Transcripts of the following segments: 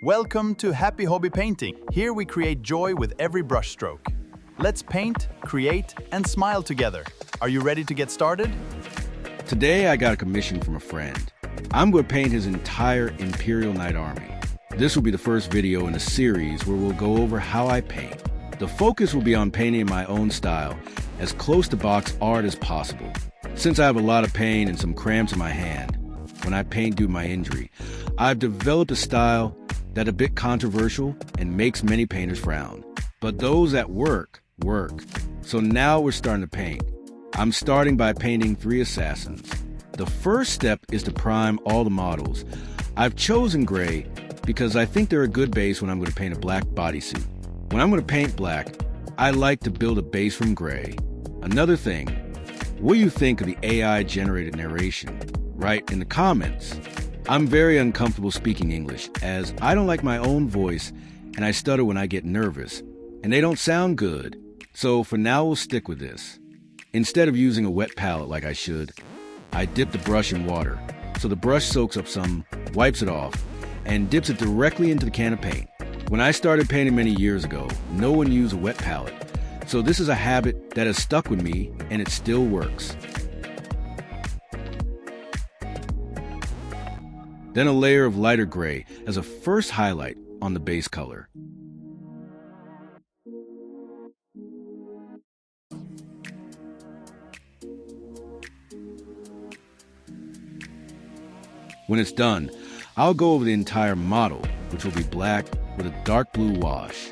Welcome to Happy Hobby Painting. Here we create joy with every brushstroke. Let's paint, create, and smile together. Are you ready to get started? Today I got a commission from a friend. I'm going to paint his entire Imperial Knight army. This will be the first video in a series where we'll go over how I paint. The focus will be on painting in my own style, as close to box art as possible. Since I have a lot of pain and some cramps in my hand when I paint due to my injury, I've developed a style that's a bit controversial and makes many painters frown. But those that work. So now we're starting to paint. I'm starting by painting 3 assassins. The first step is to prime all the models. I've chosen gray because I think they're a good base when I'm going to paint a black bodysuit. When I'm going to paint black, I like to build a base from gray. Another thing, what do you think of the AI-generated narration? Write in the comments. I'm very uncomfortable speaking English, as I don't like my own voice and I stutter when I get nervous, and they don't sound good. So for now, we'll stick with this. Instead of using a wet palette like I should, I dip the brush in water, so the brush soaks up some, wipes it off, and dips it directly into the can of paint. When I started painting many years ago, no one used a wet palette, so this is a habit that has stuck with me, and it still works. Then a layer of lighter gray as a first highlight on the base color. When it's done, I'll go over the entire model, which will be black with a dark blue wash.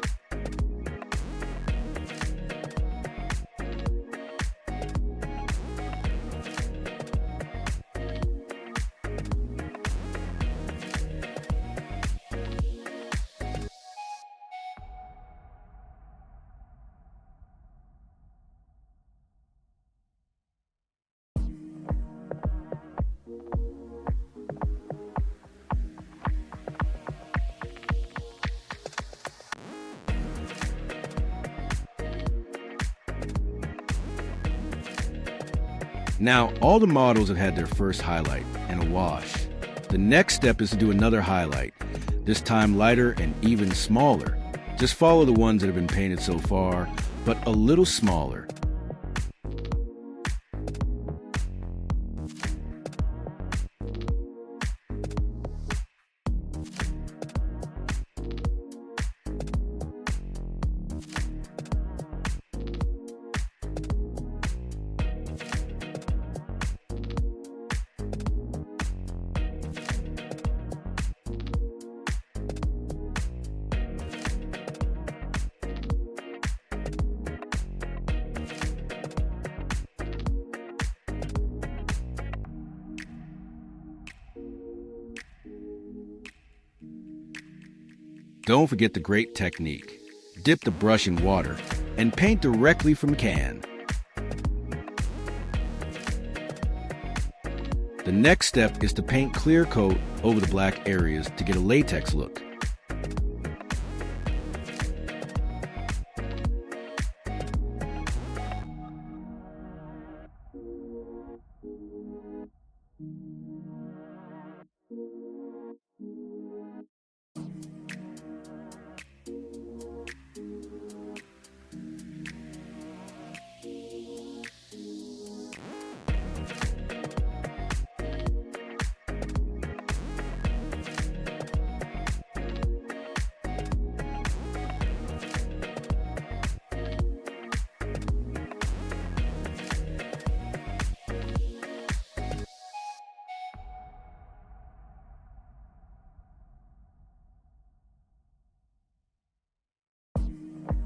Now, all the models have had their first highlight and a wash. The next step is to do another highlight, this time lighter and even smaller. Just follow the ones that have been painted so far, but a little smaller. Don't forget the great technique. Dip the brush in water and paint directly from can. The next step is to paint clear coat over the black areas to get a latex look.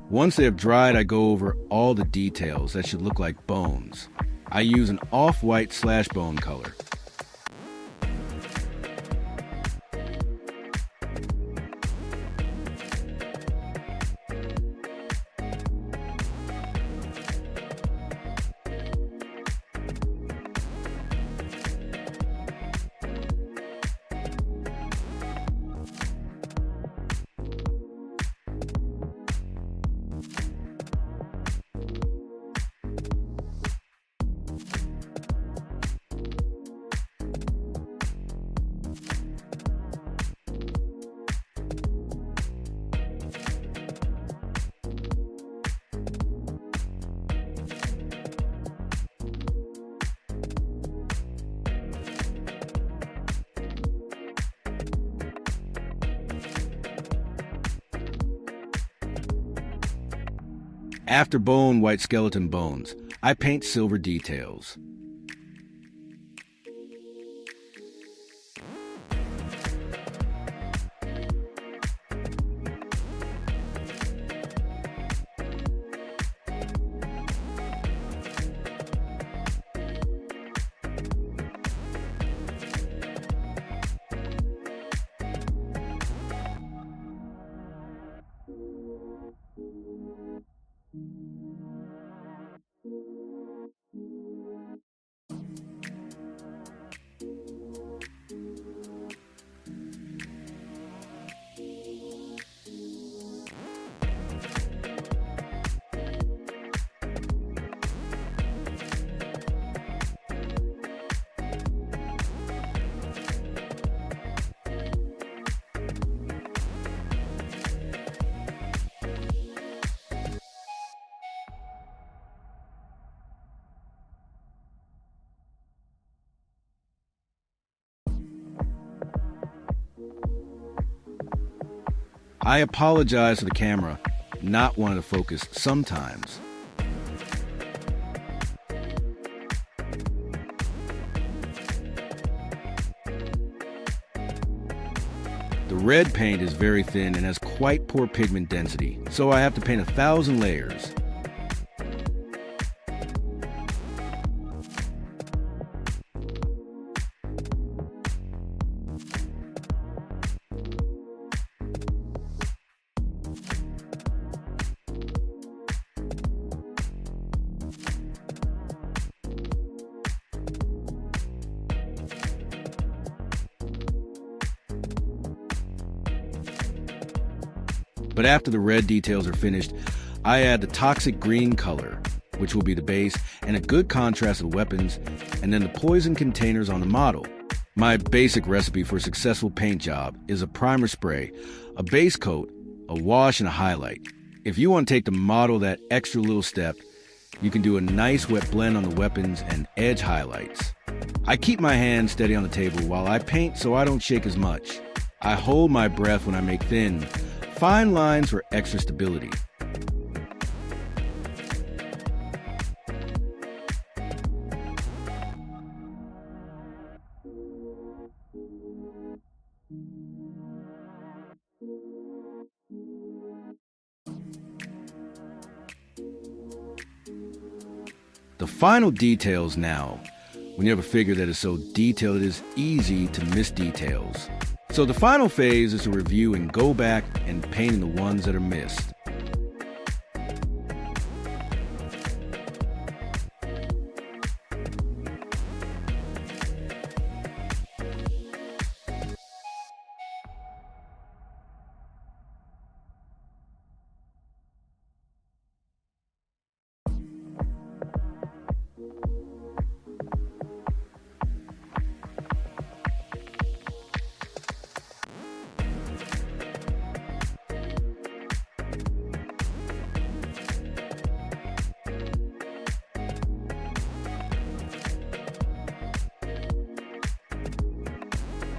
Once they have dried, I go over all the details that should look like bones. I use an off-white slash bone color. After bone, white skeleton bones, I paint silver details. I apologize to the camera, not wanting to focus sometimes. The red paint is very thin and has quite poor pigment density, so I have to paint 1,000 layers. But after the red details are finished, I add the toxic green color, which will be the base, and a good contrast of the weapons, and then the poison containers on the model. My basic recipe for a successful paint job is a primer spray, a base coat, a wash, and a highlight. If you want to take the model that extra little step, you can do a nice wet blend on the weapons and edge highlights. I keep my hands steady on the table while I paint so I don't shake as much. I hold my breath when I make thin, fine lines for extra stability. The final details now. When you have a figure that is so detailed, it is easy to miss details. So the final phase is to review and go back and paint in the ones that are missed.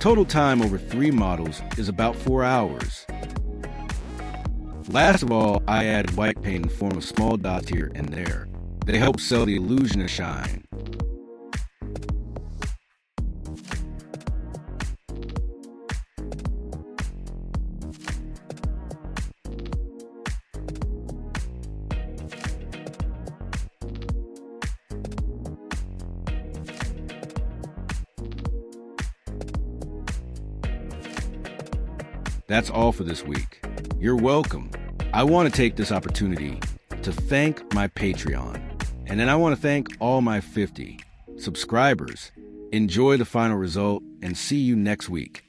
Total time over 3 models is about 4 hours. Last of all, I add white paint in the form of small dots here and there. They help sell the illusion of shine. That's all for this week. You're welcome. I want to take this opportunity to thank my Patreon. And then I want to thank all my 50 subscribers. Enjoy the final result and see you next week.